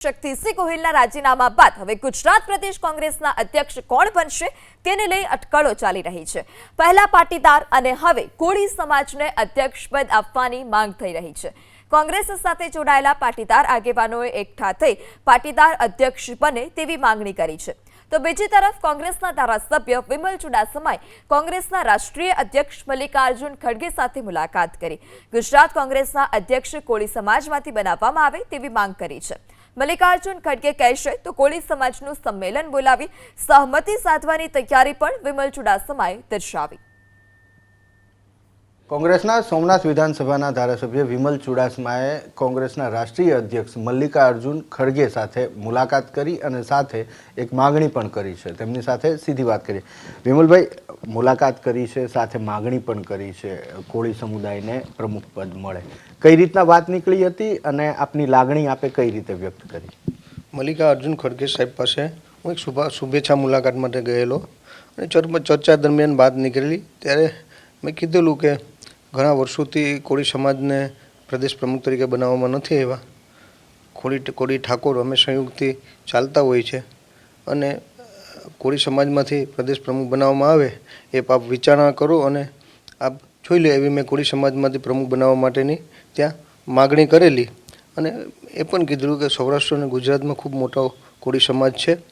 શક્તિસિંહ ગોહિલના રાજીનામા બાદ હવે ગુજરાત પ્રદેશ કોંગ્રેસના અધ્યક્ષ કોણ બનશે તેને લઈ અટકળો ચાલી રહી છે। પહેલા પાટીદાર અને હવે કોળી સમાજને અધ્યક્ષ પદ આપવાની માંગ થઈ રહી છે। કોંગ્રેસ સાથે જોડાયેલા પાટીદાર આગેવાનોએ એકઠા થઈ પાટીદાર અધ્યક્ષ બને તેવી માંગણી કરી છે। તો બીજી તરફ કોંગ્રેસના ધારાસભ્ય વિમલ ચુડાસમાએ કોંગ્રેસના રાષ્ટ્રીય અધ્યક્ષ મલ્લિકાર્જુન ખડગે સાથે મુલાકાત કરી ગુજરાત કોંગ્રેસના અધ્યક્ષ કોળી સમાજમાંથી બનાવવામાં આવે તેવી માંગ કરી છે। મલ્લિકાર્જુન ખડગે કહેશે તો કોળી સમાજનું સંમેલન બોલાવી સહમતિ સાધવાની તૈયારી પણ વિમલ ચુડાસમાએ દર્શાવી। કોંગ્રેસના સોમનાથ વિધાનસભાના ધારાસભ્ય વિમલ ચુડાસમાએ કોંગ્રેસના રાષ્ટ્રીય અધ્યક્ષ મલ્લિકાર્જુન ખડગે સાથે મુલાકાત કરી અને સાથે એક માગણી પણ કરી છે। તેમની સાથે સીધી વાત કરી। વિમલભાઈ, મુલાકાત કરી છે, સાથે માગણી પણ કરી છે, કોળી સમુદાયને પ્રમુખ પદ મળે, કઈ રીતના વાત નીકળી હતી અને આપની લાગણી આપે કઈ રીતે વ્યક્ત કરી? મલ્લિકાર્જુન ખડગે સાહેબ પાસે હું એક શુભેચ્છા મુલાકાત માટે ગયેલો અને ચર્ચા દરમિયાન વાત નીકળેલી ત્યારે મેં કીધેલું કે ઘણા વર્ષોથી કોળી સમાજને પ્રદેશ પ્રમુખ તરીકે બનાવવામાં નથી આવ્યા। કોળી ઠાકોર અમે સંયુક્તથી ચાલતા હોય છે અને કોળી સમાજમાંથી પ્રદેશ પ્રમુખ બનાવવામાં આવે એ આપ વિચારણા કરો અને આપ જોઈ લે એવી મેં કોળી સમાજમાંથી પ્રમુખ બનાવવા માટેની ત્યાં માગણી કરેલી અને એ પણ કીધું કે સૌરાષ્ટ્ર અને ગુજરાતમાં ખૂબ મોટો કોળી સમાજ છે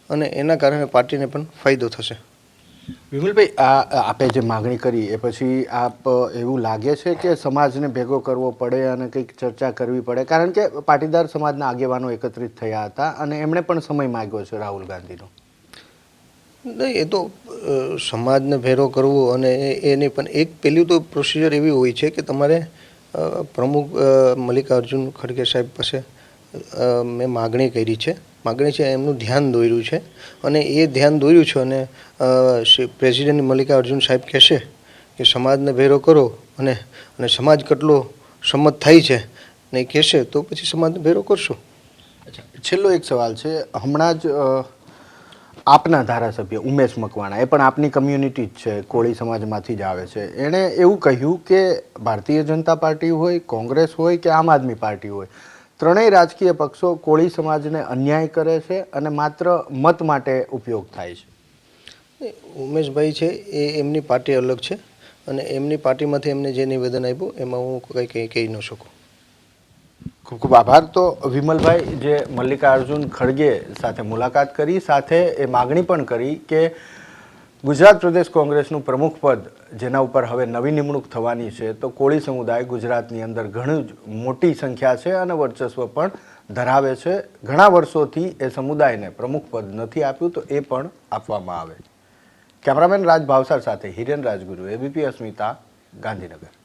અને એના કારણે પાર્ટીને પણ ફાયદો થશે। વિમલભાઈ, આપે જે માગણી કરી એ પછી આપ એવું લાગે છે કે સમાજને ભેગો કરવો પડે અને કંઈક ચર્ચા કરવી પડે, કારણ કે પાટીદાર સમાજના આગેવાનો એકત્રિત થયા હતા અને એમણે પણ સમય માંગ્યો છે રાહુલ ગાંધીનો? નહીં, એ તો સમાજને ભેરો કરવો અને એની પણ એક પહેલું તો પ્રોસિજર એવી હોય છે કે તમારે પ્રમુખ મલ્લિકાર્જુન ખડગે સાહેબ પાસે મેં માગણી કરી છે, માગણી છે એમનું ધ્યાન દોર્યું છે અને એ ધ્યાન દોર્યું છે અને પ્રેસિડેન્ટ મલ્લિકાર્જુન સાહેબ કહેશે કે સમાજને ભેરો કરો અને સમાજ કેટલો સંમત થાય છે ને એ કહેશે તો પછી સમાજને ભેરો કરશું। અચ્છા, છેલ્લો એક સવાલ છે। હમણાં જ આપના ધારાસભ્ય ઉમેશ મકવાણા, એ પણ આપની કમ્યુનિટી જ છે, કોળી સમાજમાંથી જ આવે છે, એણે એવું કહ્યું કે ભારતીય જનતા પાર્ટી હોય, કોંગ્રેસ હોય કે આમ આદમી પાર્ટી હોય, ત્રણેય રાજકીય પક્ષો કોળી સમાજને અન્યાય કરે છે અને માત્ર મત માટે ઉપયોગ થાય છે। ઉમેશભાઈ છે એ એમની પાર્ટી અલગ છે અને એમની પાર્ટીમાંથી એમને જે નિવેદન આપ્યું એમાં હું કંઈ કહી ન શકું। ખૂબ ખૂબ આભાર। તો વિમલભાઈ, જે મલ્લિકાર્જુન ખડગે સાથે મુલાકાત કરી, સાથે એ માગણી પણ કરી કે ગુજરાત પ્રદેશ કોંગ્રેસનું પ્રમુખ પદ જેના ઉપર હવે નવી નિમણૂક થવાની છે, તો કોળી સમુદાય ગુજરાતની અંદર ઘણી જ મોટી સંખ્યા છે અને વર્ચસ્વ પણ ધરાવે છે। ઘણા વર્ષોથી એ સમુદાયને પ્રમુખ પદ નથી આપ્યું, તો એ પણ આપવામાં આવે। કેમેરામેન રાજ ભાવસાર સાથે હિરેન રાજગુરુ, એબીપી અસ્મિતા, ગાંધીનગર।